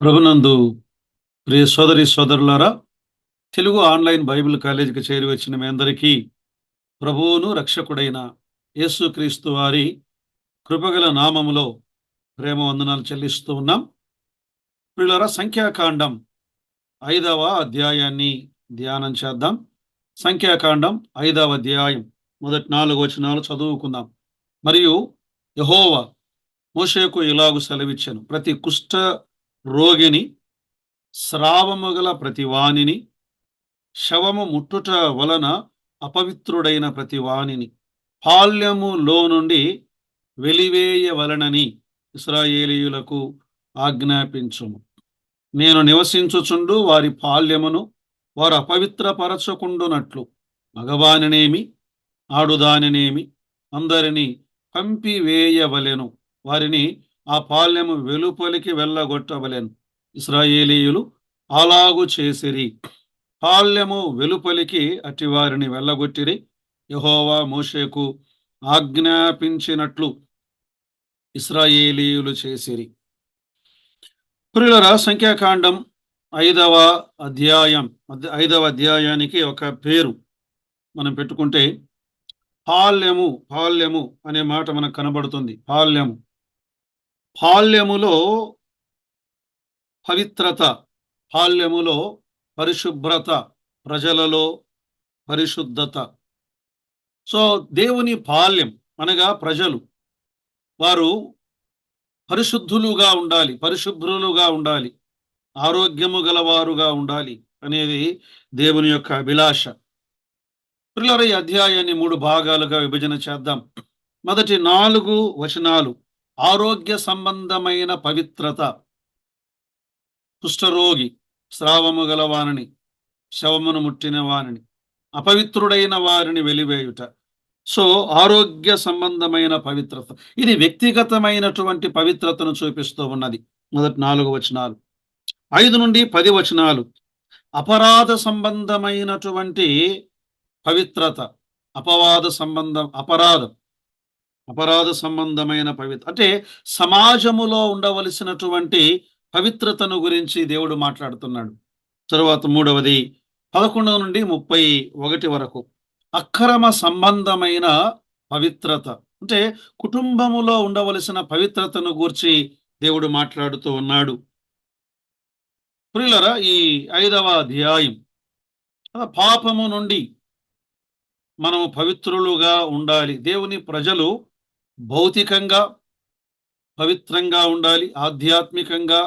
ప్రభునందు ప్రియ సోదరి సోదరులారా, తెలుగు ఆన్లైన్ బైబిల్ కాలేజీకి చేరి వచ్చిన మీ అందరికీ ప్రభువును రక్షకుడైన యేసుక్రీస్తు వారి కృపగల నామములో ప్రేమ వందనాలు చెల్లిస్తూ ఉన్నాం. ప్రియులారా, సంఖ్యాకాండం 5వ అధ్యాయాన్ని ధ్యానం చేద్దాం. సంఖ్యాకాండం 5వ అధ్యాయం మొదటి 4 వచనాలు చదువుకుందాం. మరియు యెహోవా మోషేకు ఇలాగు సెలవిచ్చెను, ప్రతి కుష్ఠ రోగిని, స్రావము గల ప్రతి వానిని, శవము ముట్టుట వలన అపవిత్రుడైన ప్రతి వానిని పాల్యములో నుండి వెలివేయవలనని ఇశ్రాయేలీయులకు ఆజ్ఞాపించుము. నేను నివసించుచుండు వారి పాల్యమును వారు అపవిత్రపరచకుండునట్లు మగవానినేమి ఆడుదానినేమి అందరినీ పంపివేయవలెను. వారిని ఆ పాల్యము వెలుపలికి వెళ్ళగొట్టవలెను. ఇశ్రాయేలీయులు అలాగు చేసిరి. పాల్యము వెలుపలికి అటివారిని వెళ్ళగొట్టిరి. యెహోవా మోషేకు ఆజ్ఞాపించినట్లు ఇశ్రాయేలీయులు చేసిరి. ప్రియులారా, సంఖ్యాకాండం 5వ అధ్యాయానికి ఒక పేరు మనం పెట్టుకుంటే పాల్యము అనే మాట మనకు కనబడుతుంది. పాల్యములో పవిత్రత, పాల్యములో పరిశుభ్రత, ప్రజలలో పరిశుద్ధత. సో దేవుని పాల్యం అనగా ప్రజలు, వారు పరిశుద్ధులుగా ఉండాలి, పరిశుభ్రులుగా ఉండాలి, ఆరోగ్యము గలవారుగా ఉండాలి అనేది దేవుని యొక్క అభిలాష. ప్రియులారా, ఈ అధ్యాయాన్ని 3 భాగాలుగా విభజన చేద్దాం. మొదటి 4 వచనాలు ఆరోగ్య సంబంధమైన పవిత్రత, కుష్ఠరోగి, స్రావము గల వానిని, శవమును ముట్టిన వానిని, అపవిత్రుడైన వారిని వెలివేయుట. సో ఆరోగ్య సంబంధమైన పవిత్రత, ఇది వ్యక్తిగతమైనటువంటి పవిత్రతను చూపిస్తూ ఉన్నది. మొదటి 4 వచనాలు. 5 నుండి 10 వచనాలు అపరాధ సంబంధమైనటువంటి పవిత్రత, అపరాధ సంబంధమైన పవిత్ర అంటే సమాజములో ఉండవలసినటువంటి పవిత్రతను గురించి దేవుడు మాట్లాడుతున్నాడు. తరువాత 3వది 11 నుండి 31 వరకు అక్రమ సంబంధమైన పవిత్రత, అంటే కుటుంబములో ఉండవలసిన పవిత్రతను గూర్చి దేవుడు మాట్లాడుతూ ఉన్నాడు. ప్రియులారా, ఈ 5వ అధ్యాయం పాపము నుండి మనము పవిత్రులుగా ఉండాలి. దేవుని ప్రజలు భౌతికంగా పవిత్రంగా ఉండాలి, ఆధ్యాత్మికంగా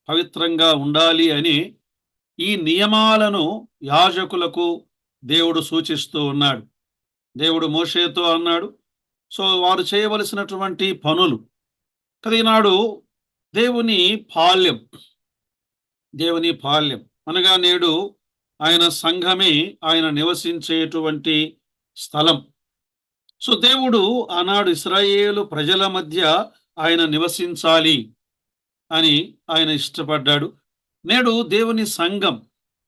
పవిత్రంగా ఉండాలి అని ఈ నియమాలను యాజకులకు దేవుడు సూచిస్తూ ఉన్నాడు. దేవుడు మోషేతో అన్నాడు. సో వారు చేయవలసినటువంటి పనులు కదా. ఈనాడు దేవుని పాల్యం అనగా నేడు ఆయన సంఘమే ఆయన నివసించేటువంటి స్థలం. సో దేవుడు ఆనాడు ఇశ్రాయేలు ప్రజల మధ్య ఆయన నివసించాలి అని ఆయన ఇష్టపడ్డాడు. నేడు దేవుని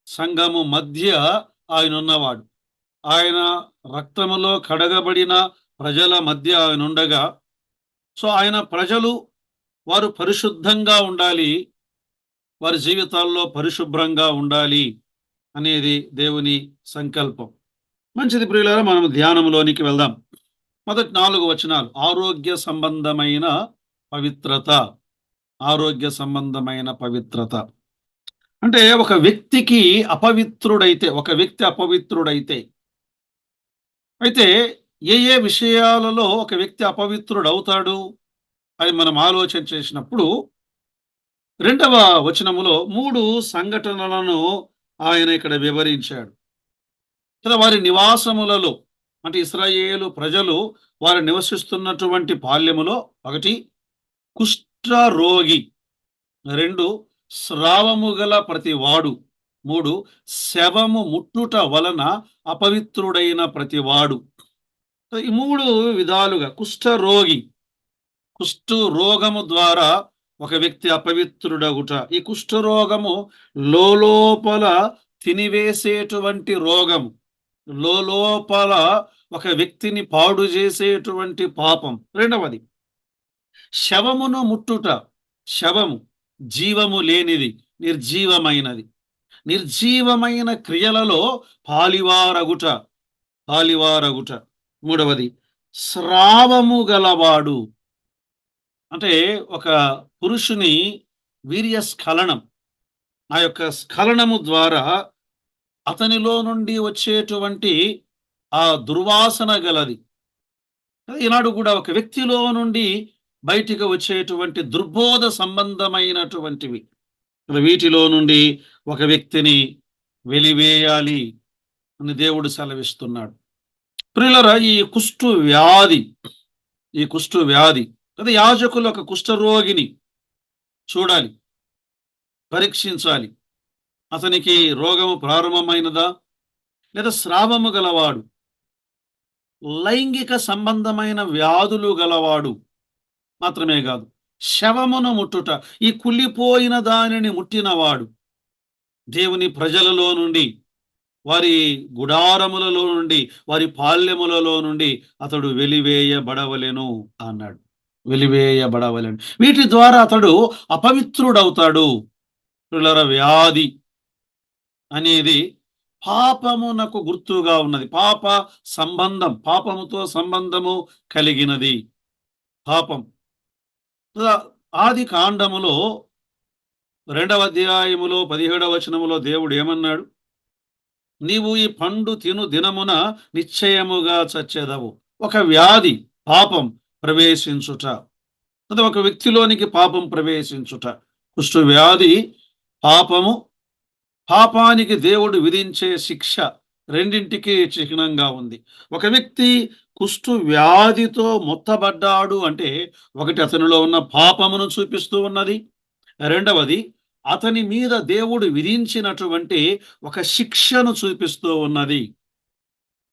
సంఘము మధ్య ఆయన ఉన్నవాడు. ఆయన రక్తములో కడగబడిన ప్రజల మధ్య ఆయన ఉండగా, సో ఆయన ప్రజలు వారు పరిశుద్ధంగా ఉండాలి, వారి జీవితాల్లో పరిశుభ్రంగా ఉండాలి అనేది దేవుని సంకల్పం. మంచిది ప్రియులారా, మనం ధ్యానంలోనికి వెళ్దాం. మొదటి 4 వచనాలు ఆరోగ్య సంబంధమైన పవిత్రత. అంటే ఒక వ్యక్తి అపవిత్రుడైతే అయితే ఏ విషయాలలో ఒక వ్యక్తి అపవిత్రుడవుతాడు అని మనం ఆలోచన చేసినప్పుడు 2వ వచనములో 3 సంఘటనలను ఆయన ఇక్కడ వివరించాడు. వారి నివాసములలో, అంటే ఇశ్రాయేలు ప్రజలు వారు నివసిస్తున్నటువంటి పాల్యములో 1 కుష్ఠరోగి, 2 స్రావము గల ప్రతివాడు, 3 శవము ముట్టుట వలన అపవిత్రుడైన ప్రతివాడు. ఈ 3 విధాలుగా కుష్ఠరోగము ద్వారా ఒక వ్యక్తి అపవిత్రుడగుట. ఈ కుష్ఠరోగము లోపల తినివేసేటువంటి రోగము, లోపల ఒక వ్యక్తిని పాడు చేసేటువంటి పాపం. 2వది శవమును ముట్టుట. శవము జీవము లేనిది, నిర్జీవమైనది. నిర్జీవమైన క్రియలలో పాలివారగుట, పాలివారగుట. మూడవది స్రావము గలవాడు. అంటే ఒక పురుషుని వీర్యస్ఖలనం, ఆ యొక్క స్ఖలనము ద్వారా అతనిలో నుండి వచ్చేటువంటి ఆ దుర్వాసన గలది. ఈనాడు కూడా ఒక వ్యక్తిలో నుండి బయటికి వచ్చేటువంటి దుర్బోధ సంబంధమైనటువంటివి, వీటిలో నుండి ఒక వ్యక్తిని వెలివేయాలి అని దేవుడు సెలవిస్తున్నాడు. ప్రియులరా, ఈ కుష్టు వ్యాధి కదా, యాజకులు ఒక కుష్ఠరోగిని చూడాలి, పరీక్షించాలి. అతనికి రోగము ప్రారంభమైనదా లేదా స్రావము గలవాడు, లైంగిక సంబంధమైన వ్యాధులు గలవాడు మాత్రమే కాదు, శవమును ముట్టుట, ఈ కుళ్ళిపోయిన దానిని ముట్టినవాడు దేవుని ప్రజలలో నుండి, వారి గుడారములలో నుండి, వారి పాల్యములలో నుండి అతడు వెలివేయబడవలెను అన్నాడు. వెలివేయబడవలెను. వీటి ద్వారా అతడు అపవిత్రుడవుతాడు. వ్యాధి అనేది పాపమునకు గుర్తుగా ఉన్నది. పాప సంబంధం, పాపముతో సంబంధము కలిగినది పాపం. ఆది కాండములో 2వ అధ్యాయములో 17వ వచనములో దేవుడు ఏమన్నాడు? నీవు ఈ పండు తిను దినమున నిశ్చయముగా చచ్చెదవు. ఒక వ్యాధి, పాపం ప్రవేశించుట, ఒక వ్యక్తిలోనికి పాపం ప్రవేశించుట. కుష్టు వ్యాధి పాపము, పాపానికి దేవుడు విధించే శిక్ష రెండింటికి చిహ్నంగా ఉంది. ఒక వ్యక్తి కుష్టు వ్యాధితో మొత్తబడ్డాడు అంటే ఒకటి అతనిలో ఉన్న పాపమును చూపిస్తూ ఉన్నది, రెండవది అతని మీద దేవుడు విధించినటువంటి ఒక శిక్షను చూపిస్తూ ఉన్నది.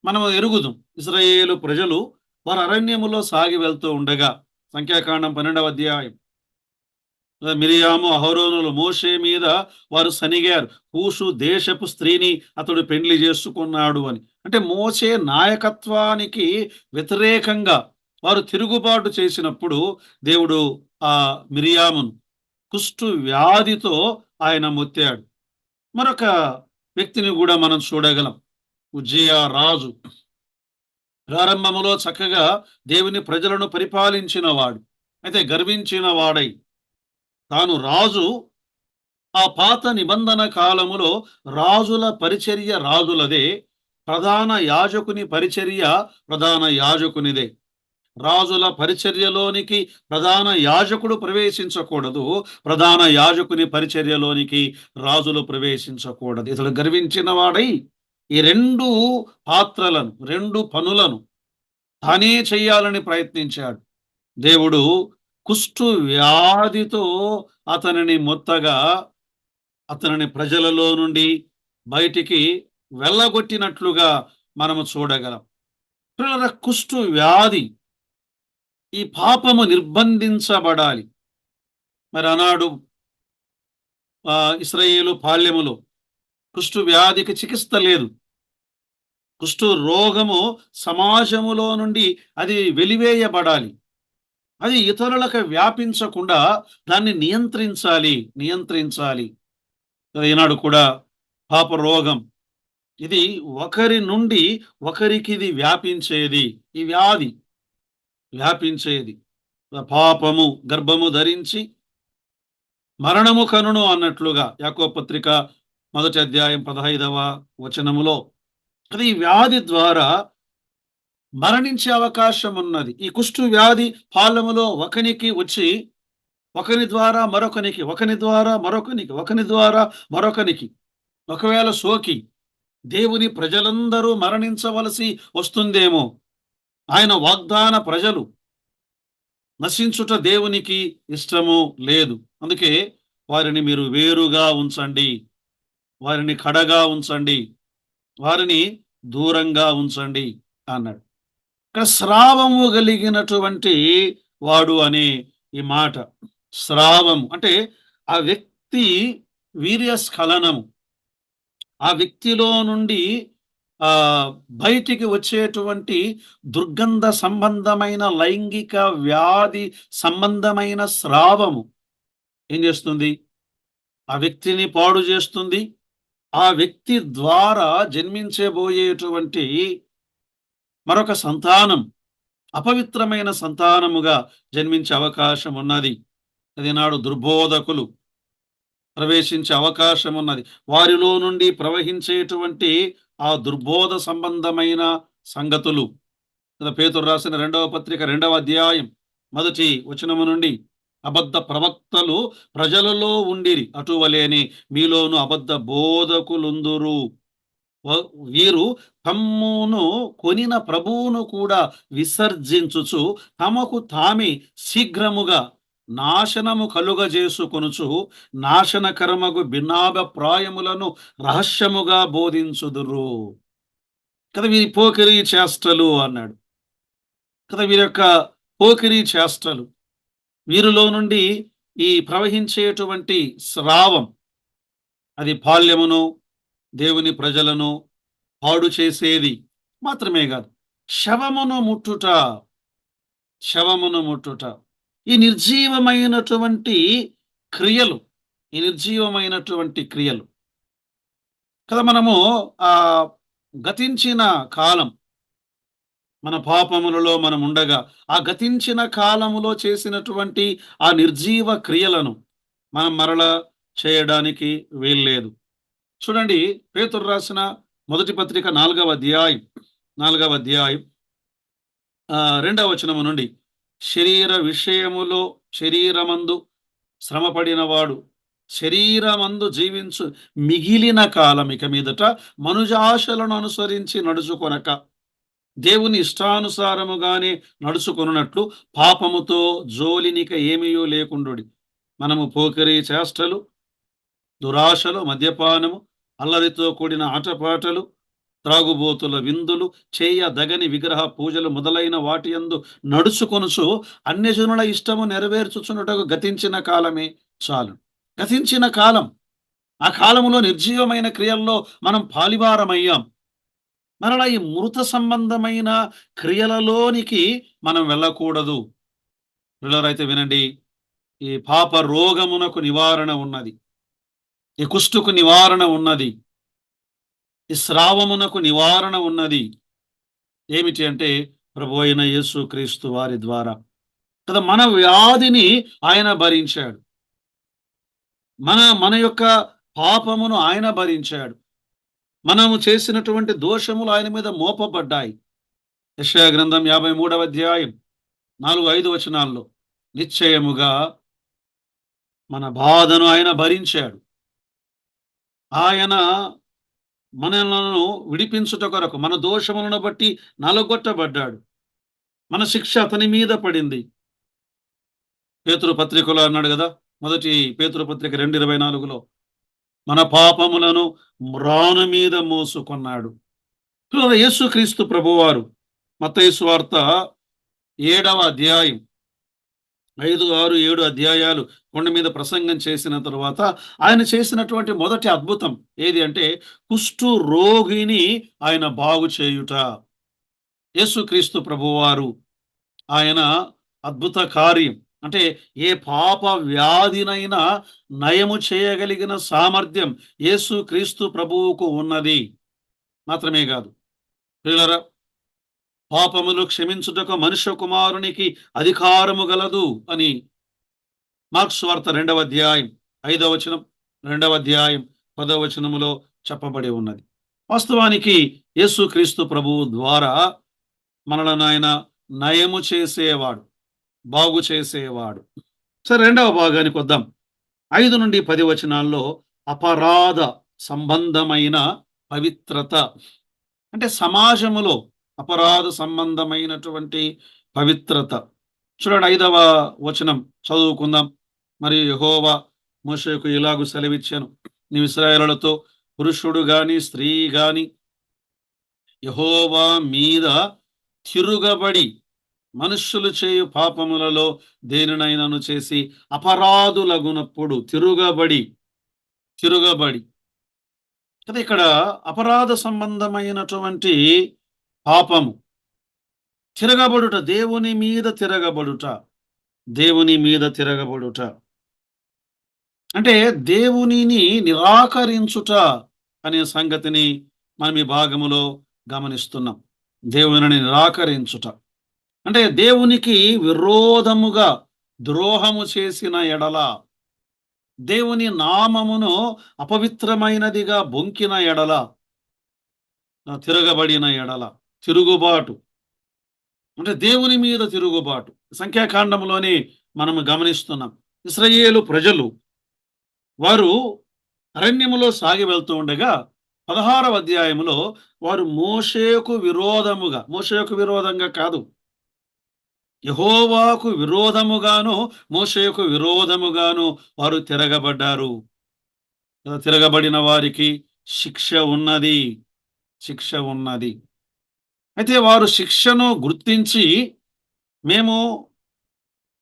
మనం ఎరుగుదాం, ఇశ్రాయేలు ప్రజలు వారు అరణ్యములో సాగి వెళ్తూ ఉండగా, సంఖ్యాకాండం 12వ అధ్యాయం, మిరియాము అహరోనులు మోషే మీద వారు సనిగారు, కూషు దేశపు స్త్రీని అతడు పెండ్లి చేసుకున్నాడు అని. అంటే మోషే నాయకత్వానికి వ్యతిరేకంగా వారు తిరుగుబాటు చేసినప్పుడు దేవుడు ఆ మిరియామును కుష్టు వ్యాధితో ఆయన మొత్తాడు. మరొక వ్యక్తిని కూడా మనం చూడగలం, ఉజ్జియా రాజు. ప్రారంభములో చక్కగా దేవుని ప్రజలను పరిపాలించిన వాడు, అయితే గర్వించిన వాడై తాను రాజు. ఆ పాత నిబంధన కాలములో రాజుల పరిచర్య రాజులదే, ప్రధాన యాజకుని పరిచర్య ప్రధాన యాజకునిదే. రాజుల పరిచర్యలోనికి ప్రధాన యాజకుడు ప్రవేశించకూడదు, ప్రధాన యాజకుని పరిచర్యలోనికి రాజులు ప్రవేశించకూడదు. ఇతడు గర్వించిన వాడై ఈ 2 పాత్రలను, 2 పనులను తానే చెయ్యాలని ప్రయత్నించాడు. దేవుడు కుష్టు వ్యాధితో అతనిని మొత్తగా అతనిని ప్రజలలో నుండి బయటికి వెళ్ళగొట్టినట్లుగా మనము చూడగలం. కుష్టు వ్యాధి, ఈ పాపము నిర్బంధించబడాలి. మరి ఆనాడు ఇశ్రాయేలు పాళ్యములో కుష్టు వ్యాధికి చికిత్స లేదు. కుష్టు రోగము సమాజములో నుండి అది వెలివేయబడాలి, అది ఇతరులకు వ్యాపించకుండా దాన్ని నియంత్రించాలి. ఈనాడు కూడా పాప రోగం, ఇది ఒకరి నుండి ఒకరికి ఇది వ్యాపించేది. ఈ వ్యాధి వ్యాపించేది. పాపము గర్భము ధరించి మరణము కనును అన్నట్లుగా యాకోబు పత్రిక 1వ అధ్యాయం 15వ వచనములో, అది ఈ వ్యాధి ద్వారా మరణించే అవకాశం ఉన్నది. ఈ కుష్టు వ్యాధి పాలములో ఒకనికి వచ్చి ఒకని ద్వారా మరొకనికి, ఒకని ద్వారా మరొకనికి, ఒకని ద్వారా మరొకనికి ఒకవేళ సోకి దేవుని ప్రజలందరూ మరణించవలసి వస్తుందేమో. ఆయన వాగ్దాన ప్రజలు నశించుట దేవునికి ఇష్టము లేదు. అందుకే వారిని మీరు వేరుగా ఉంచండి, వారిని కడగా ఉంచండి, వారిని దూరంగా ఉంచండి అన్నాడు. ఇక్కడ స్రావము కలిగినటువంటి వాడు అనే ఈ మాట, స్రావము అంటే ఆ వ్యక్తి వీర్యస్ఖలనము, ఆ వ్యక్తిలో నుండి బయటికి వచ్చేటువంటి దుర్గంధ సంబంధమైన లైంగిక వ్యాధి సంబంధమైన స్రావము, ఏం చేస్తుంది? ఆ వ్యక్తిని పాడు చేస్తుంది. ఆ వ్యక్తి ద్వారా జన్మించబోయేటువంటి మరొక సంతానం అపవిత్రమైన సంతానముగా జన్మించే అవకాశం ఉన్నది. అది నాడు దుర్బోధకులు ప్రవేశించే అవకాశం ఉన్నది. వారిలో నుండి ప్రవహించేటువంటి ఆ దుర్బోధ సంబంధమైన సంగతులు పేతురు రాసిన 2వ పత్రిక 2వ అధ్యాయం మొదటి వచనము నుండి అబద్ధ ప్రవక్తలు ప్రజలలో ఉండిరి, అటువలేని మీలోను అబద్ధ బోధకులుందురు. వీరు తమ్మును కొనిన ప్రభువును కూడా విసర్జించుచు తమకు తామే శీఘ్రముగా నాశనము కలుగజేసుకొనుచు నాశనకరమగు భిన్నాభిప్రాయములను రహస్యముగా బోధించుదురు. కదా వీరి పోకిరీ చేష్టలు అన్నాడు. కదా వీరి యొక్క పోకిరీ చేష్టలు, వీరిలో నుండి ఈ ప్రవహించేటువంటి స్రావం అది బాల్యమును దేవుని ప్రజలను పాడు చేసేది మాత్రమే కాదు, శవమును ముట్టుట, శవమును ముట్టుట, ఈ నిర్జీవమైనటువంటి క్రియలు, ఈ నిర్జీవమైనటువంటి క్రియలు కదా మనము ఆ గతించిన కాలం, మన పాపములలో మనం ఉండగా ఆ గతించిన కాలములో చేసినటువంటి ఆ నిర్జీవ క్రియలను మనం మరలా చేయడానికి వీల్లేదు. చూడండి, పేతురు రాసిన మొదటి పత్రిక 4వ అధ్యాయం 4వ అధ్యాయం 2వ వచనము నుండి శరీర విషయములో శరీరమందు శ్రమపడినవాడు శరీరమందు జీవించు మిగిలిన కాలం ఇక మీదట మనుజాశలను అనుసరించి నడుచుకొనక దేవుని ఇష్టానుసారముగానే నడుచుకొనున్నట్లు పాపముతో జోలినిక ఏమీయూ లేకుండుడి. మనము పోకిరీ చేష్టలు, దురాశలు, మద్యపానము, అల్లరితో కూడిన ఆటపాటలు, త్రాగుబోతుల విందులు, చేయదగని విగ్రహ పూజలు మొదలైన వాటి యందు నడుచుకొనుచు అన్యజనుల ఇష్టము నెరవేర్చుచున్నటకు గతించిన కాలమే చాలు. గతించిన కాలం, ఆ కాలములో నిర్జీవమైన క్రియల్లో మనం పాలివారమయ్యాం. మరలా ఈ మృత సంబంధమైన క్రియలలోనికి మనం వెళ్ళకూడదు. పిల్లలైతే వినండి, ఈ పాప రోగమునకు నివారణ ఉన్నది, ఈ కుష్టుకు నివారణ ఉన్నది, ఈ స్రావమునకు నివారణ ఉన్నది. ఏమిటి అంటే ప్రభు అయిన యేసు క్రీస్తు వారి ద్వారా కదా మన వ్యాధిని ఆయన భరించాడు, మన యొక్క పాపమును ఆయన భరించాడు, మనము చేసినటువంటి దోషములు ఆయన మీద మోపబడ్డాయి. యెషయా గ్రంథం 53వ అధ్యాయం 4-5 వచనాల్లో నిశ్చయముగా మన బాధను ఆయన భరించాడు, ఆయన మనలను విడిపించుట కొరకు మన దోషములను బట్టి నలగొట్టబడ్డాడు, మన శిక్ష అతని మీద పడింది. పేతురు పత్రికలో అన్నాడు కదా, మొదటి పేతురు పత్రిక 2:24లో మన పాపములను మ్రాను మీద మోసుకొన్నాడు. యేసుక్రీస్తు ప్రభువారు మత్తయి సువార్త 7వ అధ్యాయం 5, 6, 7 అధ్యాయాలు కొండ మీద ప్రసంగం చేసిన తరువాత ఆయన చేసినటువంటి మొదటి అద్భుతం ఏది అంటే కుష్టు రోగిని ఆయన బాగు చేయుట. యేసుక్రీస్తు ప్రభువారు ఆయన అద్భుత కార్యం అంటే ఏ పాప వ్యాధినైనా నయము చేయగలిగిన సామర్థ్యం యేసుక్రీస్తు ప్రభువుకు ఉన్నది. మాత్రమే కాదు ప్రియులారా, పాపములు క్షమించుటకు మనుష్య కుమారునికి అధికారము గలదు అని మార్క్స్ వార్త 2వ అధ్యాయం 5వ వచనం, 2వ అధ్యాయం 10వ వచనములో చెప్పబడి ఉన్నది. వాస్తవానికి యేసుక్రీస్తు ప్రభువు ద్వారా మనలను ఆయన నయము చేసేవాడు, బాగు చేసేవాడు. సరే, రెండవ భాగానికి వద్దాం. 5-10 వచనాల్లో అపరాధ సంబంధమైన పవిత్రత అంటే సమాజములో అపరాధ సంబంధమైనటువంటి పవిత్రత. చూడండి, 5వ వచనం చదువుకుందాం. మరియు యెహోవా మోషేకు ఇలాగు సెలవిచ్చాను, నీవు ఇశ్రాయేలులతో పురుషుడు గాని స్త్రీ గాని యెహోవా మీద తిరుగబడి మనుష్యులు చేయు పాపములలో దేనినైనాను చేసి అపరాధులగునప్పుడు తిరుగబడి కదా ఇక్కడ అపరాధ సంబంధమైనటువంటి పాపము తిరగబడుట, దేవుని మీద తిరగబడుట, దేవుని మీద తిరగబడుట. అంటే దేవునిని నిరాకరించుట అనే సంగతిని మనం ఈ భాగములో గమనిస్తున్నాం. దేవునిని నిరాకరించుట. అంటే దేవునికి విరోధముగా ద్రోహము చేసిన ఎడల, దేవుని నామమును అపవిత్రమైనదిగా బొంకిన ఎడల, తిరగబడిన ఎడల, తిరుగుబాటు. అంటే దేవుని మీద తిరుగుబాటు. సంఖ్యాకాండంలోనే మనము గమనిస్తున్నాం. ఇశ్రాయేలు ప్రజలు వారు అరణ్యములో సాగి వెళ్తూ ఉండగా 16వ అధ్యాయములో వారు మోషేకు విరోధంగా కాదు, యెహోవాకు విరోధముగాను, మోషేకు విరోధముగాను వారు తిరగబడ్డారు. తిరగబడిన వారికి శిక్ష ఉన్నది. శిక్ష ఉన్నది. అయితే వారు శిక్షను గుర్తించి, మేము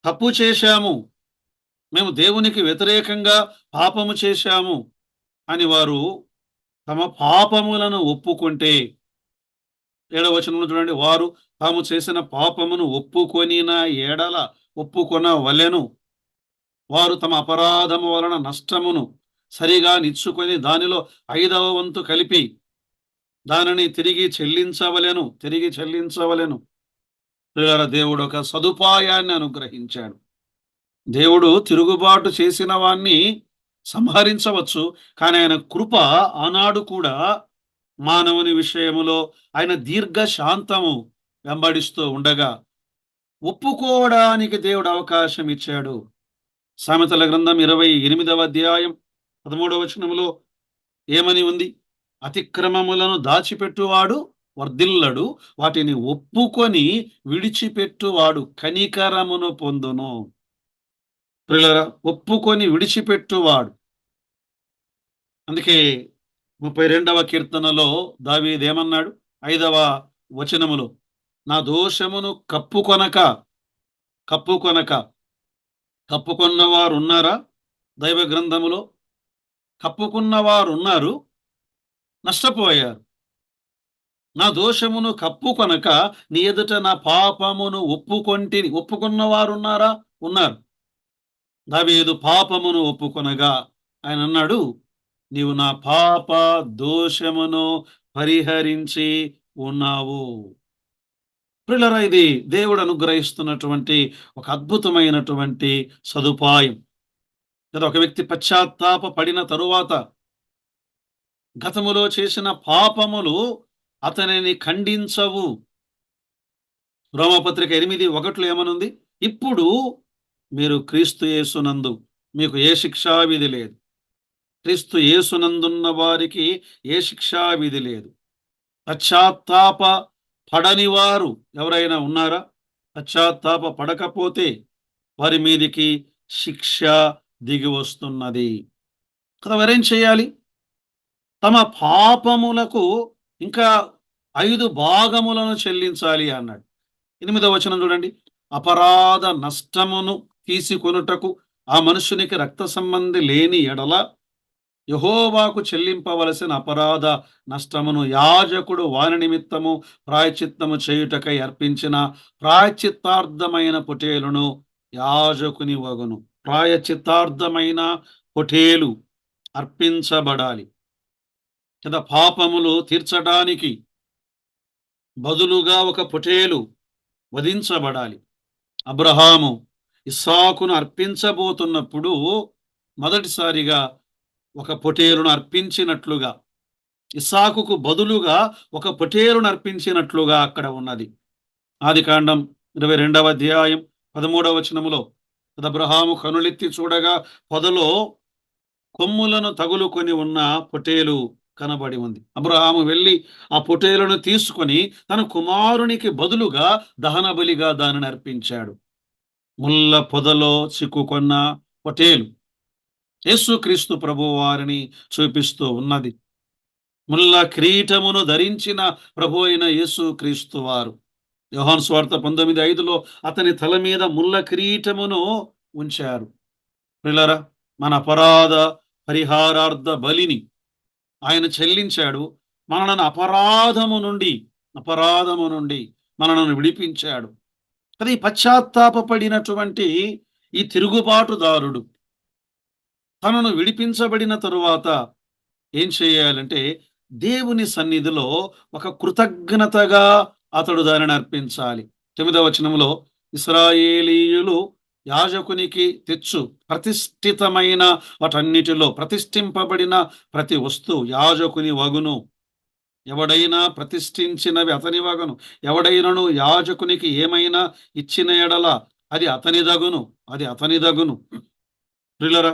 తప్పు చేశాము, మేము దేవునికి వ్యతిరేకంగా పాపము చేశాము అని వారు తమ పాపములను ఒప్పుకుంటే, 7వ వచనంలో చూడండి, వారు తాము చేసిన పాపమును ఒప్పుకొనిన ఎడల, ఒప్పుకొనవలెను. వారు తమ అపరాధము వలన నష్టమును సరిగా నిచ్చుకొని దానిలో 5వ వంతు కలిపి దానిని తిరిగి చెల్లించవలెను. ప్రియులారా, దేవుడు ఒక సదుపాయాన్ని అనుగ్రహించాడు. దేవుడు తిరుగుబాటు చేసిన వాణ్ణి సంహరించవచ్చు, కానీ ఆయన కృప ఆనాడు కూడా మానవుని విషయములో ఆయన దీర్ఘ శాంతము వెంబడిస్తూ ఉండగా ఒప్పుకోవడానికి దేవుడు అవకాశం ఇచ్చాడు. సామెతల గ్రంథం 28వ అధ్యాయం 13వ వచనములో ఏమని ఉంది? అతిక్రమములను దాచిపెట్టువాడు వర్ధిల్లడు, వాటిని ఒప్పుకొని విడిచిపెట్టువాడు కనికరమును పొందును. ప్రియులారా, ఒప్పుకొని విడిచిపెట్టువాడు. అందుకే 32వ కీర్తనలో దావీదు ఏమన్నాడు? 5వ వచనములో, నా దోషమును కప్పుకొనక కప్పుకొన్నవారు ఉన్నారా? దైవ గ్రంథములో కప్పుకున్నవారు ఉన్నారు, నష్టపోయారు. నా దోషమును కప్పుకొనక నీ ఎదుట నా పాపమును ఒప్పుకున్నవారు ఉన్నారా? ఉన్నారు. దావీదు పాపమును ఒప్పుకొనగా ఆయన అన్నాడు, నీవు నా పాప దోషమును పరిహరించి ఉన్నావు. ప్రియులారా, ఇది దేవుడు అనుగ్రహిస్తున్నటువంటి ఒక అద్భుతమైనటువంటి సదుపాయం. లేదా ఒక వ్యక్తి పశ్చాత్తాప పడిన తరువాత గతములో చేసిన పాపములు అతనిని ఖండించవు. రోమపత్రిక 8:1 ఏమనుంది? ఇప్పుడు మీరు క్రీస్తు యేసునందు, మీకు ఏ శిక్షా విధి లేదు. క్రీస్తు యేసునందున్న వారికి ఏ శిక్షా విధి లేదు. పశ్చాత్తాప పడని వారు ఎవరైనా ఉన్నారా? పశ్చాత్తాప పడకపోతే వారి మీదికి శిక్ష దిగి వస్తున్నది కదా. వారేం చేయాలి? తమ పాపములకు ఇంకా 5 భాగములను చెల్లించాలి అన్నాడు. 8వ వచనం చూడండి, అపరాధ నష్టమును తీసుకొనుటకు ఆ మనుషునికి రక్త సంబంధి లేని ఎడల యెహోవాకు చెల్లింపవలసిన అపరాధ నష్టమును యాజకుడు వాని నిమిత్తము ప్రాయశ్చిత్తము చేయుటకై అర్పించిన ప్రాయశ్చిత్తార్థమైన పొటేలును యాజకుని వగును. ప్రాయశ్చిత్తార్థమైన పొటేలు అర్పించబడాలి కదా. పాపములు తీర్చడానికి బదులుగా ఒక పొటేలు వధించబడాలి. అబ్రహాము ఇస్సాకును అర్పించబోతున్నప్పుడు మొదటిసారిగా ఒక పొటేలును అర్పించినట్లుగా, ఇస్సాకుకు బదులుగా ఒక పొటేలును అర్పించినట్లుగా అక్కడ ఉన్నది. ఆదికాండం 22వ అధ్యాయం 13వ వచనములో, అబ్రహాము కనులెత్తి చూడగా పొదలో కొమ్ములను తగులుకొని ఉన్న పొటేలు కనబడి ఉంది. అబ్రహాము వెళ్ళి ఆ పొటేలును తీసుకొని తన కుమారునికి బదులుగా దహన బలిగా దానిని అర్పించాడు. ముళ్ళ పొదలో చిక్కుకొన్న పొటేలు యేసుక్రీస్తు ప్రభువు వారిని చూపిస్తూ ఉన్నది. ముళ్ళ కిరీటమును ధరించిన ప్రభు అయిన యేసుక్రీస్తు వారు. యోహాను సువార్త 19:5లో అతని తల మీద ముళ్ళ కిరీటమును ఉంచారు. ప్రియులారా, మన అపరాధ పరిహారార్థ బలిని ఆయన చెల్లించాడు. మనలను అపరాధము నుండి మనలను విడిపించాడు. అది పశ్చాత్తాపడినటువంటి ఈ తిరుగుబాటుదారుడు తనను విడిపించబడిన తరువాత ఏం చేయాలంటే దేవుని సన్నిధిలో ఒక కృతజ్ఞతగా అతడు దానిని అర్పించాలి. 9వ వచనంలో ఇశ్రాయేలీయులు యాజకునికి తెచ్చు ప్రతిష్ఠితమైన వాటన్నిటిలో ప్రతిష్ఠింపబడిన ప్రతి వస్తువు యాజకుని వగును. ఎవడైనా ప్రతిష్ఠించినవి అతని వగును. ఎవడైనను యాజకునికి ఏమైనా ఇచ్చిన ఎడల అది అతనిదగును. అది అతనిదగును. ప్రియులారా,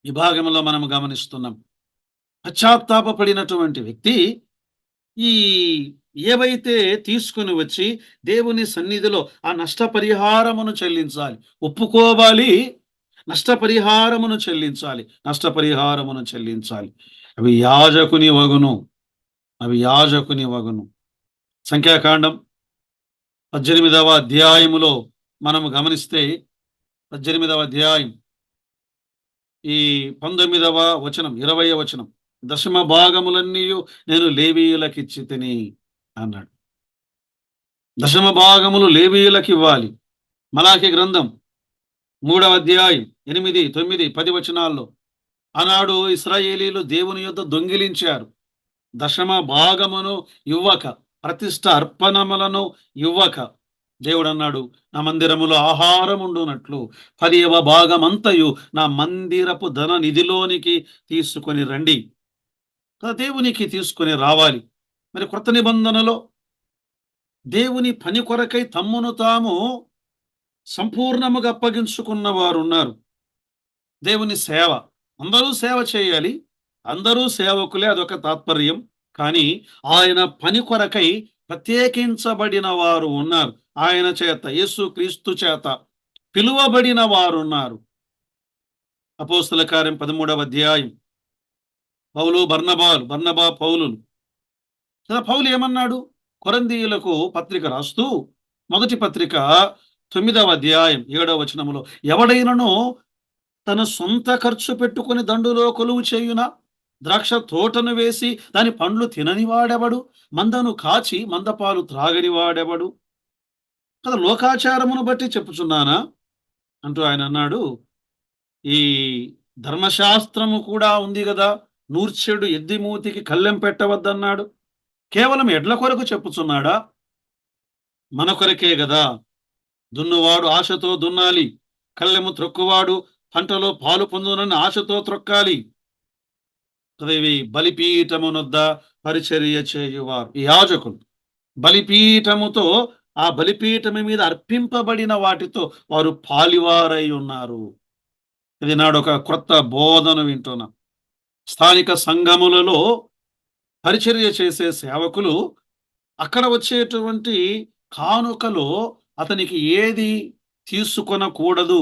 ఈ భాగంలో మనం గమనిస్తున్నాం. పశ్చాత్తాపపడినటువంటి వ్యక్తి ఈ ఏవైతే తీసుకుని వచ్చి దేవుని సన్నిధిలో ఆ నష్టపరిహారమును చెల్లించాలి. ఒప్పుకోవాలి, నష్టపరిహారమును చెల్లించాలి. నష్టపరిహారమును చెల్లించాలి. అవి యాజకుని వగును. అవి యాజకుని వగును. సంఖ్యాకాండం 18వ అధ్యాయములో మనము గమనిస్తే 18వ అధ్యాయం ఈ 19వ వచనం 20వ వచనం, దశమ భాగములన్నీయు నేను లేవీయులకిచ్చి తిని అన్నాడు. దశమ భాగములు లేవీయులకు ఇవ్వాలి. మలాకి గ్రంథం 3వ అధ్యాయం 8, 9, 10 వచనాల్లో ఆనాడు ఇశ్రాయేలీలు దేవుని యొద్ద దొంగిలించారు. దశమ భాగమును ఇవ్వక, ప్రతిష్ఠ అర్పణములను ఇవ్వక దేవుడు అన్నాడు, నా మందిరములో ఆహారం ఉండునట్లు 10వ భాగమంతయు నా మందిరపు ధన నిధిలోనికి తీసుకొని రండి. దేవునికి తీసుకొని రావాలి. మరి కొత్త నిబంధనలో దేవుని పని కొరకై తమ్మును తాము సంపూర్ణముగా అప్పగించుకున్న వారు ఉన్నారు. దేవుని సేవ, అందరూ సేవ చేయాలి, అందరూ సేవకులే, అదొక తాత్పర్యం. కానీ ఆయన పని కొరకై ప్రత్యేకించబడిన వారు ఉన్నారు. ఆయన చేత, యేసు క్రీస్తు చేత పిలువబడిన వారు ఉన్నారు. అపోస్తల కార్యం 13వ అధ్యాయం పౌలు బర్నబా పౌలులు. పౌలు ఏమన్నాడు? కొరింథీయులకు పత్రిక రాస్తూ మొదటి పత్రిక 9వ అధ్యాయం 7వ వచనములో, ఎవడైనను తన సొంత ఖర్చు పెట్టుకుని దండులో కొలువు చేయునా? ద్రాక్ష తోటను వేసి దాని పండ్లు తినని వాడెవడు? మందను కాచి మందపాలు త్రాగని వాడెవడు? కదా, లోకాచారమును బట్టి చెప్పుచున్నానా అంటూ ఆయన అన్నాడు. ఈ ధర్మశాస్త్రము కూడా ఉంది కదా, నూర్చెడు ఎద్ది మూతికి కళ్ళెం పెట్టవద్దన్నాడు. కేవలం ఎడ్ల కొరకు చెప్పుచున్నాడా? మన కొరకే కదా. దున్నువాడు ఆశతో దున్నాలి, కళ్ళెము త్రొక్కువాడు పంటలో పాలు పొందునని ఆశతో త్రొక్కాలి. ఇవి బలిపీఠమునొద్ద పరిచర్య చేయువారు ఈ యాజకులు. బలిపీఠముతో, ఆ బలిపీఠము మీద అర్పింపబడిన వాటితో వారు పాలివారై ఉన్నారు. ఇది నాడు ఒక క్రొత్త బోధన వింటున్నా. స్థానిక సంఘములలో పరిచర్య చేసే సేవకులు అక్కడ వచ్చేటువంటి కానుకలో అతనికి ఏది తీసుకొనకూడదు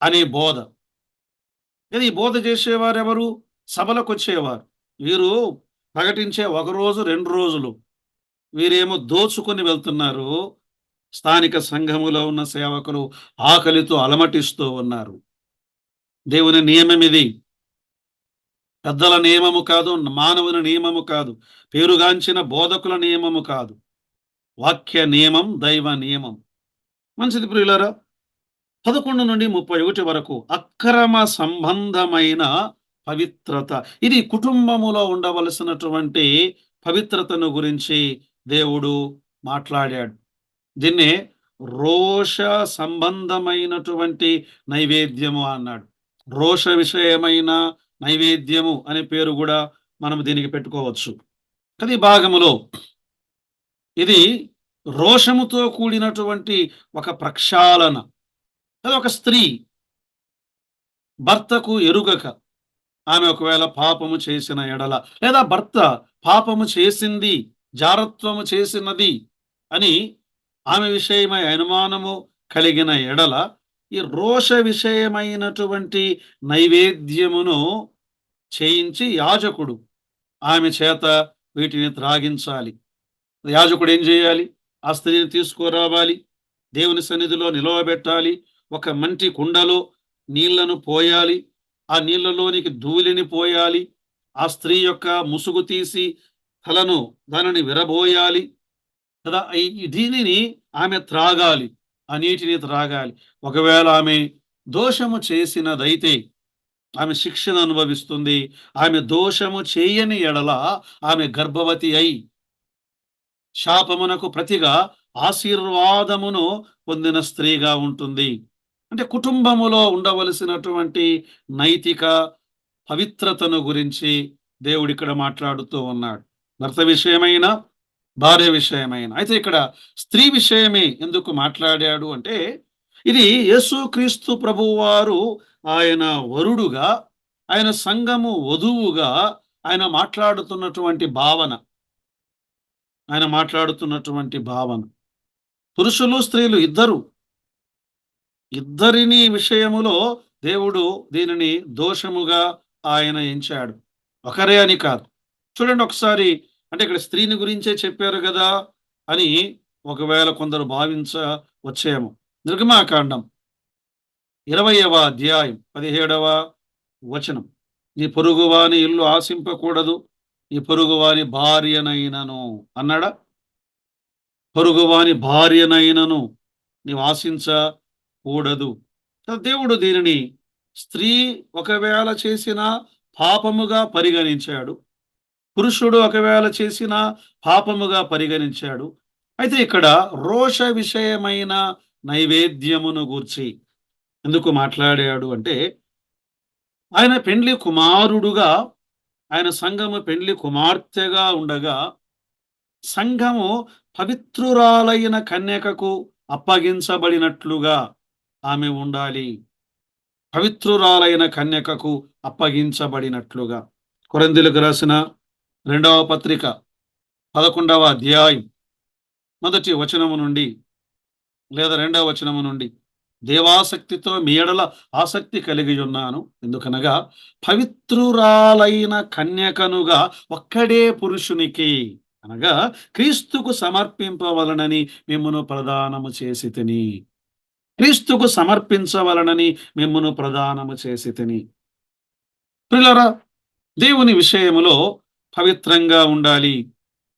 అనే బోధ. ఇది బోధ చేసేవారు ఎవరు? సభలకు వచ్చేవారు. వీరు ప్రకటించే 1 రోజు 2 రోజులు, వీరేమో దోచుకొని వెళ్తున్నారు. స్థానిక సంఘములో ఉన్న సేవకులు ఆకలితో అలమటిస్తూ ఉన్నారు. దేవుని నియమం ఇది. పెద్దల నియమము కాదు, మానవుని నియమము కాదు, పేరుగాంచిన బోధకుల నియమము కాదు. వాక్య నియమం, దైవ నియమం. మంచిది ప్రియులారా. 11 నుండి 31 వరకు అక్రమ సంబంధమైన పవిత్రత. ఇది కుటుంబములో ఉండవలసినటువంటి పవిత్రతను గురించి దేవుడు మాట్లాడాడు. దీన్నే రోష సంబంధమైనటువంటి నైవేద్యము అన్నాడు. రోష విషయమైన నైవేద్యము అనే పేరు కూడా మనం దీనికి పెట్టుకోవచ్చు. అది భాగములో ఇది రోషముతో కూడినటువంటి ఒక ప్రక్షాళన. అది ఒక స్త్రీ భర్తకు ఎరుగక, ఆమె ఒకవేళ పాపము చేసిన ఎడల, లేదా భర్త పాపము చేసింది, జారత్వము చేసినది అని ఆమె విషయమై అనుమానము కలిగిన ఎడల ఈ రోష విషయమైనటువంటి నైవేద్యమును చేయించి యాజకుడు ఆమె చేత వీటిని త్రాగించాలి. యాజకుడు ఏం చేయాలి? ఆ స్త్రీని తీసుకురావాలి, దేవుని సన్నిధిలో నిలవబెట్టాలి. ఒక మంటి కుండలో నీళ్లను పోయాలి, ఆ నీళ్లలోనికి ధూళిని పోయాలి. ఆ స్త్రీ యొక్క ముసుగు తీసి తలను దానిని విరబోయాలి కదా. దీనిని ఆమె త్రాగాలి, ఆ నీటిని త్రాగాలి. ఒకవేళ ఆమె దోషము చేసినదైతే ఆమె శిక్షను అనుభవిస్తుంది. ఆమె దోషము చేయని ఎడల ఆమె గర్భవతి అయి శాపమునకు ప్రతిగా ఆశీర్వాదమును పొందిన స్త్రీగా ఉంటుంది. అంటే కుటుంబములో ఉండవలసినటువంటి నైతిక పవిత్రతను గురించి దేవుడిక్కడ మాట్లాడుతూ ఉన్నాడు. భర్త విషయమైన, భార్య విషయమైన. అయితే ఇక్కడ స్త్రీ విషయమే ఎందుకు మాట్లాడాడు అంటే, ఇది యేసుక్రీస్తు ప్రభువారు ఆయన వరుడుగా, ఆయన సంఘము వధువుగా ఆయన మాట్లాడుతున్నటువంటి భావన. ఆయన మాట్లాడుతున్నటువంటి భావన. పురుషులు, స్త్రీలు ఇద్దరిని విషయములో దేవుడు దీనిని దోషముగా ఆయన ఎంచాడు. ఒకరే అని కాదు. చూడండి ఒకసారి, అంటే ఇక్కడ స్త్రీని గురించే చెప్పారు కదా అని ఒకవేళ కొందరు భావించవచ్చేమో. నిర్గమాకాండం 20వ అధ్యాయం 17వ వచనం. నీ పొరుగువాని ఇల్లు ఆశింపకూడదు, నీ పొరుగువాని భార్యనైనను అన్నాడా? పొరుగువాని భార్యనైనను నీవు ఆశించకూడదు. దేవుడు దీనిని స్త్రీ ఒకవేళ చేసిన పాపముగా పరిగణించాడు, పురుషుడు ఒకవేళ చేసిన పాపముగా పరిగణించాడు. అయితే ఇక్కడ రోష విషయమైన నైవేద్యమును గూర్చి ఎందుకు మాట్లాడాడు అంటే, ఆయన పెండ్లి కుమారుడుగా, ఆయన సంఘము పెండ్లి కుమార్తెగా ఉండగా, సంఘము పవిత్రురాలైన కన్యకకు అప్పగించబడినట్లుగా ఆమె ఉండాలి. పవిత్రురాలైన కన్యకకు అప్పగించబడినట్లుగా. కొరింథీయులకు రాసిన 2వ పత్రిక 11వ అధ్యాయం 1వ వచనము నుండి లేదా 2వ వచనము నుండి, దేవాసక్తితో మీ ఎడల ఆసక్తి కలిగి ఉన్నాను, ఎందుకనగా పవిత్రురాలైన కన్యకనుగా ఒక్కడే పురుషునికి, అనగా క్రీస్తుకు సమర్పింపవలనని మిమ్మును ప్రదానము చేసి తిని. క్రీస్తుకు సమర్పించవలనని మిమ్మును ప్రదానము చేసి తిని. ప్రియులారా, దేవుని విషయములో పవిత్రంగా ఉండాలి,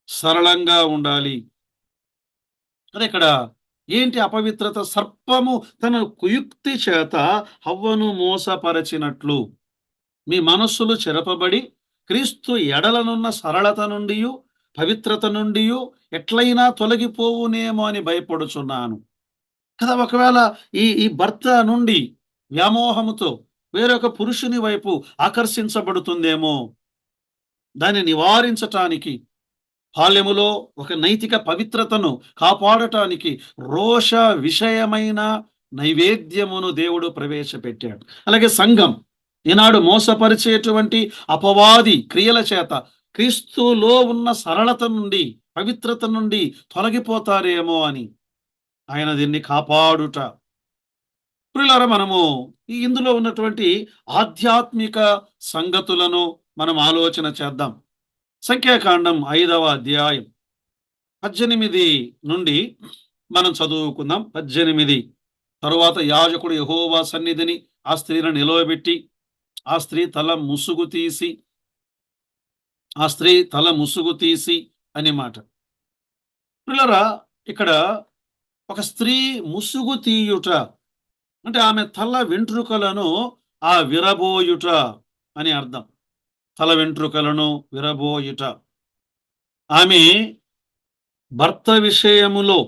సరళంగా ఉండాలి. అదే ఇక్కడ ఏంటి అపవిత్రత? సర్పము తన కుయుక్తి చేత హవ్వను మోసపరచినట్లు మీ మనస్సులు చెరపబడి క్రీస్తు ఎడలనున్న సరళత నుండి, పవిత్రత నుండి ఎట్లయినా తొలగిపోవునేమో అని భయపడుచున్నాను కదా. ఒకవేళ ఈ భర్త నుండి వ్యామోహముతో వేరొక పురుషుని వైపు ఆకర్షించబడుతుందేమో, దాన్ని నివారించటానికి, బాల్యములో ఒక నైతిక పవిత్రతను కాపాడటానికి రోష విషయమైన నైవేద్యమును దేవుడు ప్రవేశపెట్టాడు. అలాగే సంఘం ఈనాడు మోసపరిచేటువంటి అపవాది క్రియల చేత క్రీస్తులో ఉన్న సరళత నుండి, పవిత్రత నుండి తొలగిపోతారేమో అని ఆయన దీన్ని కాపాడుట. ప్రియులారా, మనము ఇందులో ఉన్నటువంటి ఆధ్యాత్మిక సంగతులను మనం ఆలోచన చేద్దాం. సంఖ్యాకాండం 5వ అధ్యాయం 18 నుండి మనం చదువుకుందాం. 18. తరువాత యాజకుడు యెహోవా సన్నిధిని ఆ స్త్రీని నిలవబెట్టి, ఆ స్త్రీ తల ముసుగు తీసి అని మాట. పిల్లరా, ఇక్కడ ఒక స్త్రీ ముసుగు తీయుట అంటే ఆమె తల వెంట్రుకలను విరబోయుట అని అర్థం. తల వెంట్రుకలను విరబోయుట. ఆమె భర్త విషయములో,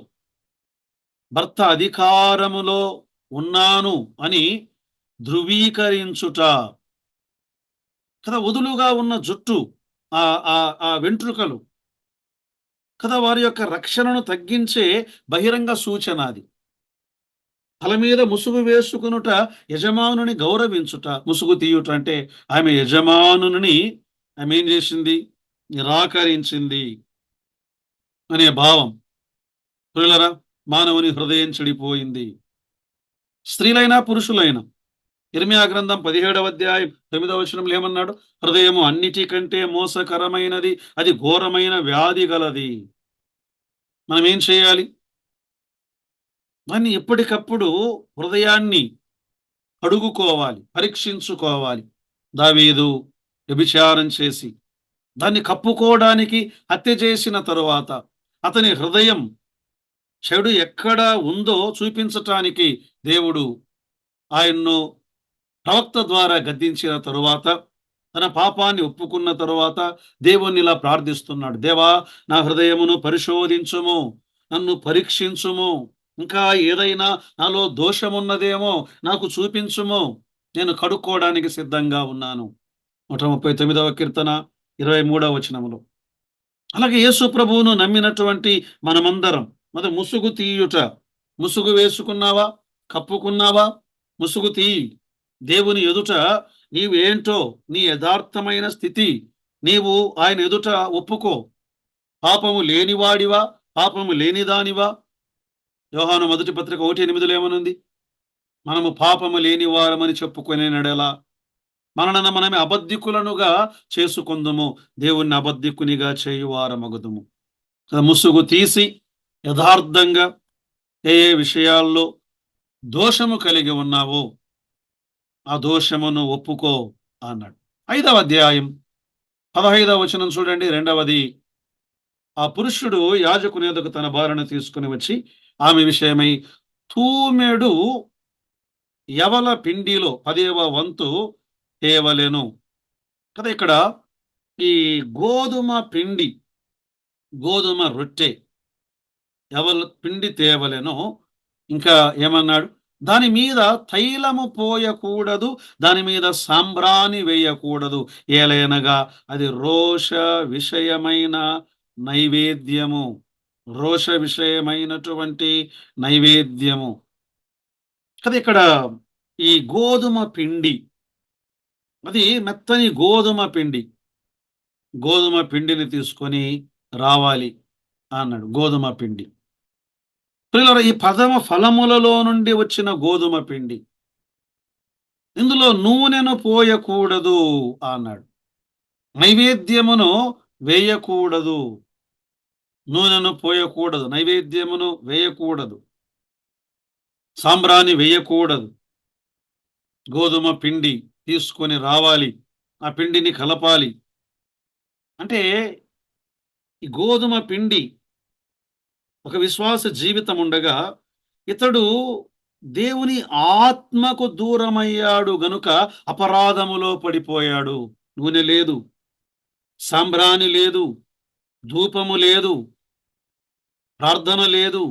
భర్త అధికారములో ఉన్నాను అని ధృవీకరించుట కదా. వదులుగా ఉన్న జుట్టు, ఆ వెంట్రుకలు కదా, వారి యొక్క రక్షణను తగ్గించే బహిరంగ సూచన అది. తల మీద ముసుగు వేసుకునుట యజమానుని గౌరవించుట. ముసుగు తీయుట అంటే ఆమె యజమానుని ఆమె ఏం చేసింది? నిరాకరించింది అనే భావం. ప్రియులారా, మానవుని హృదయం చెడిపోయింది. స్త్రీలైనా పురుషులైనా. ఇర్మియా గ్రంథం 17వ అధ్యాయం 9వ వచనంలో ఏమన్నాడు? హృదయము అన్నిటికంటే మోసకరమైనది, అది ఘోరమైన వ్యాధి గలది. మనం ఏం చేయాలి? దాన్ని ఎప్పటికప్పుడు హృదయాన్ని అడుగుకోవాలి, పరీక్షించుకోవాలి. దావీదు వ్యభిచారం చేసి దాన్ని కప్పుకోవడానికి హత్య చేసిన తరువాత అతని హృదయం చెడు ఎక్కడ ఉందో చూపించటానికి దేవుడు ఆయన్ను ప్రవక్త ద్వారా గద్దించిన తరువాత, తన పాపాన్ని ఒప్పుకున్న తరువాత దేవుణ్ణి ఇలా ప్రార్థిస్తున్నాడు. దేవా, నా హృదయమును పరిశోధించుము, నన్ను పరీక్షించుము, ఇంకా ఏదైనా నాలో దోషమున్నదేమో నాకు చూపించుము, నేను కడుక్కోవడానికి సిద్ధంగా ఉన్నాను. 139వ కీర్తన 23వ వచనములో. అలాగే యేసు ప్రభువును నమ్మినటువంటి మనమందరం ముసుగు తీయుట. ముసుగు వేసుకున్నావా? కప్పుకున్నావా? ముసుగు తీయి. దేవుని ఎదుట నీవేంటో, నీ యథార్థమైన స్థితి నీవు ఆయన ఎదుట ఒప్పుకో. పాపము లేనివాడివా? పాపము లేనిదానివా? యోహాను మొదటి పత్రిక 1:8 ఏమనుంది? మనము పాపము లేని వారమని చెప్పుకునే నడెలా మనలను మనమే అబద్ధికులనుగా చేసుకొందుము, దేవుణ్ణి అబద్ధికునిగా చేయువారమగుదుము. ముసుగు తీసి యథార్థంగా ఏ ఏ విషయాల్లో దోషము కలిగి ఉన్నావో ఆ దోషమును ఒప్పుకో అన్నాడు. 5వ అధ్యాయం 15వ వచనం చూడండి. రెండవది, ఆ పురుషుడు యాజకుని యొద్దకు తన భార్యను తీసుకుని వచ్చి ఆమె విషయమై తూమెడు యవల పిండిలో 10వ వంతు తేవలెను. కదా, ఇక్కడ ఈ గోధుమ పిండి, గోధుమ రొట్టె, యవల పిండి తేవలెను. ఇంకా ఏమన్నాడు? దాని మీద తైలము పోయకూడదు, దాని మీద సాంబ్రాణి వేయకూడదు, ఏలైనగా అది రోష విషయమైన నైవేద్యము. రోష విషయమైనటువంటి నైవేద్యము. కదా, ఇక్కడ ఈ గోధుమ పిండి, అది మెత్తని గోధుమ పిండి. గోధుమ పిండిని తీసుకొని రావాలి అన్నాడు. గోధుమ పిండి. ప్రియులారా, ఈ ప్రథమ ఫలములలో నుండి వచ్చిన గోధుమ పిండి, ఇందులో నూనెను పోయకూడదు అన్నాడు. నైవేద్యమును వేయకూడదు, నూనెను పోయకూడదు, నైవేద్యమును వేయకూడదు, సాంబ్రాణి వేయకూడదు. గోధుమ పిండి తీసుకొని రావాలి, ఆ పిండిని కలపాలి. అంటే ఈ గోధుమ పిండి ఒక విశ్వాస జీవితం ఉండగా ఇతడు దేవుని ఆత్మకు దూరమయ్యాడు గనుక అపరాధములో పడిపోయాడు. నూనె లేదు, సాంబ్రాణి లేదు, ధూపము లేదు, ప్రార్థన లేదు.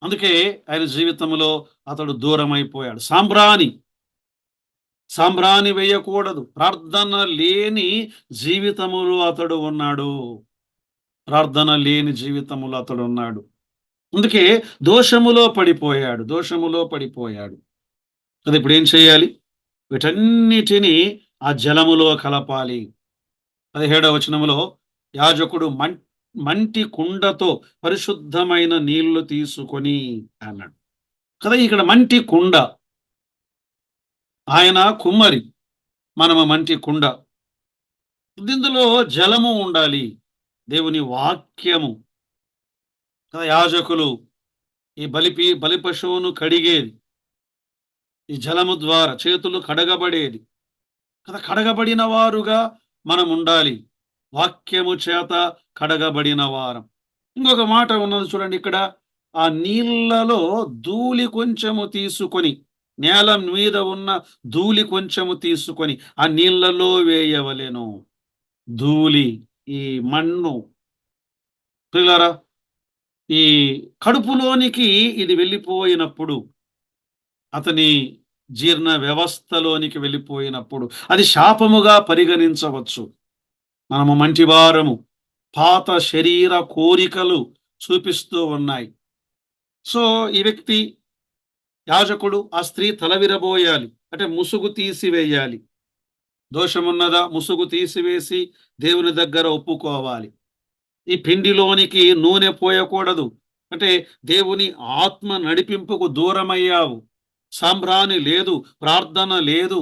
అందుకే ఆయన జీవితంలో అతడు దూరమైపోయాడు. సాంబ్రాణి వేయకూడదు, ప్రార్థన లేని జీవితములో అతడు ఉన్నాడు. ప్రార్థన లేని జీవితములో అతడు ఉన్నాడు. అందుకే దోషములో పడిపోయాడు. అది ఇప్పుడు ఏం చేయాలి? వీటన్నిటినీ ఆ జలములో కలపాలి. 17వ వచనములో యాజకుడు మంటి కుండతో పరిశుద్ధమైన నీళ్లు తీసుకొని అన్నాడు. కదా, ఇక్కడ మంటి కుండ, ఆయన కుమ్మరి, మనము మంటి కుండ. ఇందులో జలము ఉండాలి, దేవుని వాక్యము. కదా, యాజకులు ఈ బలి పశువును కడిగేది ఈ జలము ద్వారా, చేతులు కడగబడేది కదా. కడగబడిన వారుగా మనం ఉండాలి, వాక్యము చేత కడగబడిన వారం. ఇంకొక మాట ఉన్నది చూడండి ఇక్కడ, ఆ నీళ్లలో ధూళి కొంచెము తీసుకొని, నేల మీద ఉన్న ధూళి కొంచెము తీసుకొని ఆ నీళ్లలో వేయవలెను. ధూళి, ఈ మన్ను, ప్రియులారా, ఈ కడుపులోనికి ఇది వెళ్ళిపోయినప్పుడు, అతని జీర్ణ వ్యవస్థలోనికి వెళ్ళిపోయినప్పుడు అది శాపముగా పరిగణించవచ్చు. మనము మంచివారము, పాత శరీర కోరికలు చూపిస్తూ ఉన్నాయి. సో ఈ వ్యక్తి, యాజకుడు, ఆ స్త్రీ తల విరబోయాలి, అంటే ముసుగు తీసివేయాలి. దోషమున్నదా? ముసుగు తీసివేసి దేవుని దగ్గర ఒప్పుకోవాలి. ఈ పిండిలోనికి నూనె పోయకూడదు, అంటే దేవుని ఆత్మ నడిపింపుకు దూరమయ్యావు. సాంబ్రాణి లేదు, ప్రార్థన లేదు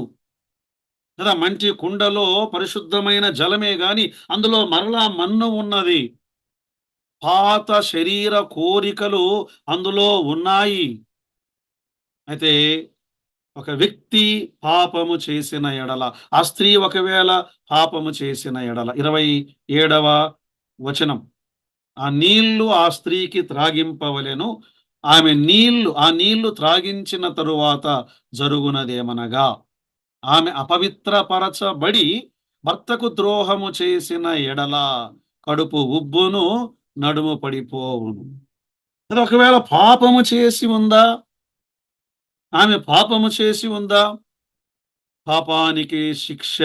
కదా. మంచి కుండలో పరిశుద్ధమైన జలమే గాని అందులో మరలా మన్ను ఉన్నది. పాత శరీర కోరికలు అందులో ఉన్నాయి. అయితే ఒక వ్యక్తి పాపము చేసిన ఎడల, ఆ స్త్రీ ఒకవేళ పాపము చేసిన ఎడల, 27వ వచనం, ఆ నీళ్లు ఆ స్త్రీకి త్రాగింపవలెను. ఆ నీళ్లు త్రాగించిన తరువాత జరుగునదేమనగా, ఆమె అపవిత్రపరచబడి భర్తకు ద్రోహము చేసిన ఎడల కడుపు ఉబ్బును, నడుము పడిపోవును. అది ఒకవేళ పాపము చేసి ఉందా? ఆమె పాపము చేసి ఉందా? పాపానికి శిక్ష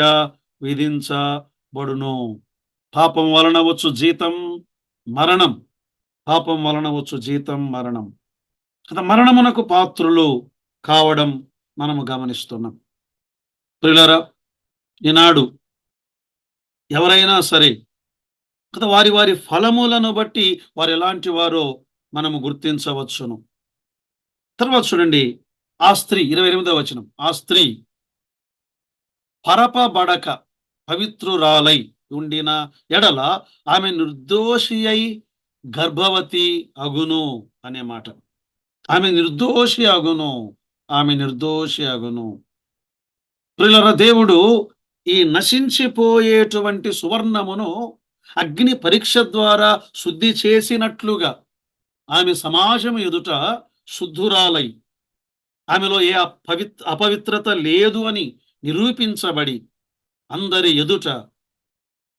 విధించబడును. పాపం వలన వచ్చు జీతం మరణం. పాపం వలన వచ్చు జీతం మరణం. కదా, మరణమునకు పాత్రులు కావడం మనము గమనిస్తున్నాం. ప్రియులారా, ఈనాడు ఎవరైనా సరే కదా, వారి వారి ఫలములను బట్టి వారు ఎలాంటి వారో మనము గుర్తించవచ్చును. తర్వాత చూడండి, ఆ స్త్రీ 28వ వచనం. ఆ స్త్రీ పరపబడక పవిత్రురాలై ఉండిన ఎడల ఆమె నిర్దోషి అయి గర్భవతి అగును అనే మాట. ఆమె నిర్దోషి అగును. ఆమె నిర్దోషి అగును. ప్రియులారా, దేవుడు ఈ నశించిపోయేటువంటి సువర్ణమును అగ్ని పరీక్ష ద్వారా శుద్ధి చేసినట్లుగా ఆమె సమాజం ఎదుట శుద్ధురాలై, ఆమెలో ఏ అపవిత్రత లేదు అని నిరూపించబడి అందరి ఎదుట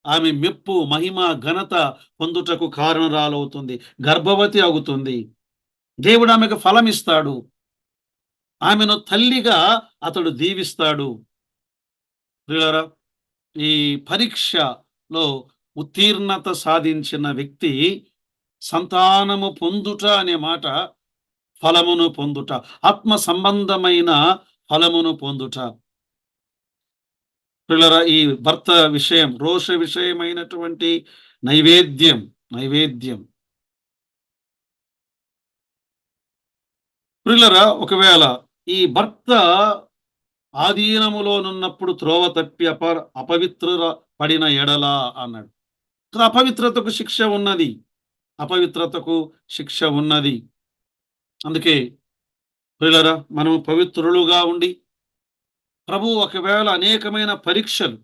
ఆమె మెప్పు, మహిమ, ఘనత పొందుటకు కారణరాలవుతుంది. గర్భవతి అవుతుంది. దేవుడు ఆమెకు ఫలమిస్తాడు. ఆమెను తల్లిగా అతడు దీవిస్తాడు. ప్రియులారా, ఈ పరీక్షలో ఉత్తీర్ణత సాధించిన వ్యక్తి సంతానము పొందుట అనే మాట, ఫలమును పొందుట, ఆత్మ సంబంధమైన ఫలమును పొందుట. ప్రియులారా, ఈ భర్త విషయం, రోష విషయమైనటువంటి నైవేద్యం నైవేద్యం ప్రియులారా, ఒకవేళ ఈ భర్త ఆధీనములోనున్నప్పుడు త్రోవ తప్పి అపవిత్ర పడిన ఎడల అన్నాడు. అపవిత్రతకు శిక్ష ఉన్నది. అపవిత్రతకు శిక్ష ఉన్నది. అందుకే ప్రియులారా, మనం పవిత్రులుగా ఉండి ప్రభువు ఒకవేళ అనేకమైన పరీక్షలు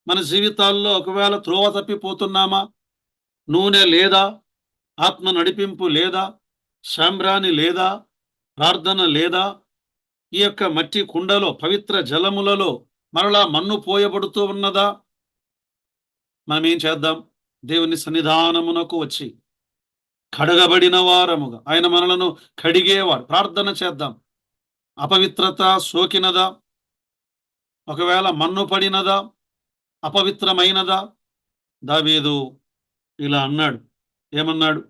మన జీవితాల్లో ఒకవేళ త్రోవ తప్పిపోతున్నామా, నూనె లేదా, ఆత్మ నడిపింపు లేదా, సాంబ్రాణి లేదా, ప్రార్థన లేదా, ఈ యొక్క మట్టి కుండలో పవిత్ర జలములలో మరలా మన్ను పోయబడుతూ ఉన్నదా? మనం ఏం చేద్దాం? దేవుని సన్నిధానమునకు వచ్చి కడగబడిన వారముగా ఆయన మనలను కడిగేవాడు. ప్రార్థన చేద్దాం. అపవిత్రత సోకినదా? ఒకవేళ మన్ను పడినదా? అపవిత్రమైనదా? దావీదు ఇలా అన్నాడు. ఏమన్నాడు?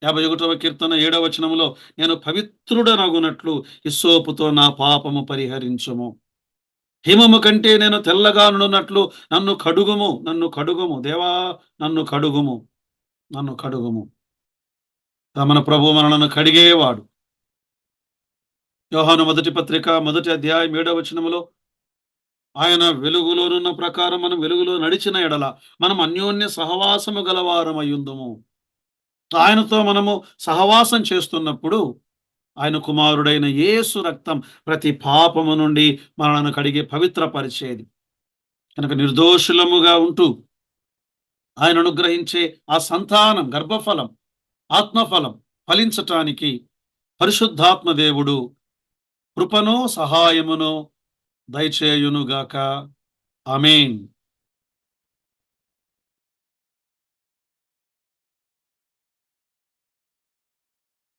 51వ కీర్తన 7వ వచనములో, నేను పవిత్రుడనగునట్లు హిస్సోపుతో నా పాపము పరిహరించుము. హిమము కంటే నేను తెల్లగా నుండునట్లు నన్ను కడుగుము, నన్ను కడుగుము దేవా, నన్ను కడుగుము, నన్ను కడుగుము. మన ప్రభు మనలను కడిగేవాడు. యోహాను మొదటి పత్రిక 1వ అధ్యాయం 7వ వచనములో, ఆయన వెలుగులోనున్న ప్రకారం మనం వెలుగులో నడిచిన ఎడల మనం అన్యోన్య సహవాసము గలవారమయ్యుందుము. ఆయనతో మనము సహవాసం చేస్తున్నప్పుడు ఆయన కుమారుడైన యేసు రక్తం ప్రతి పాపము నుండి మనలను కడిగి పవిత్రపరిచేది. కనుక నిర్దోషులముగా ఉంటూ ఆయన అనుగ్రహించే ఆ సంతానం, గర్భఫలం, ఆత్మఫలం ఫలించటానికి పరిశుద్ధాత్మ దేవుడు కృపను, సహాయమును దయచేయునుగాక. ఆమేన్.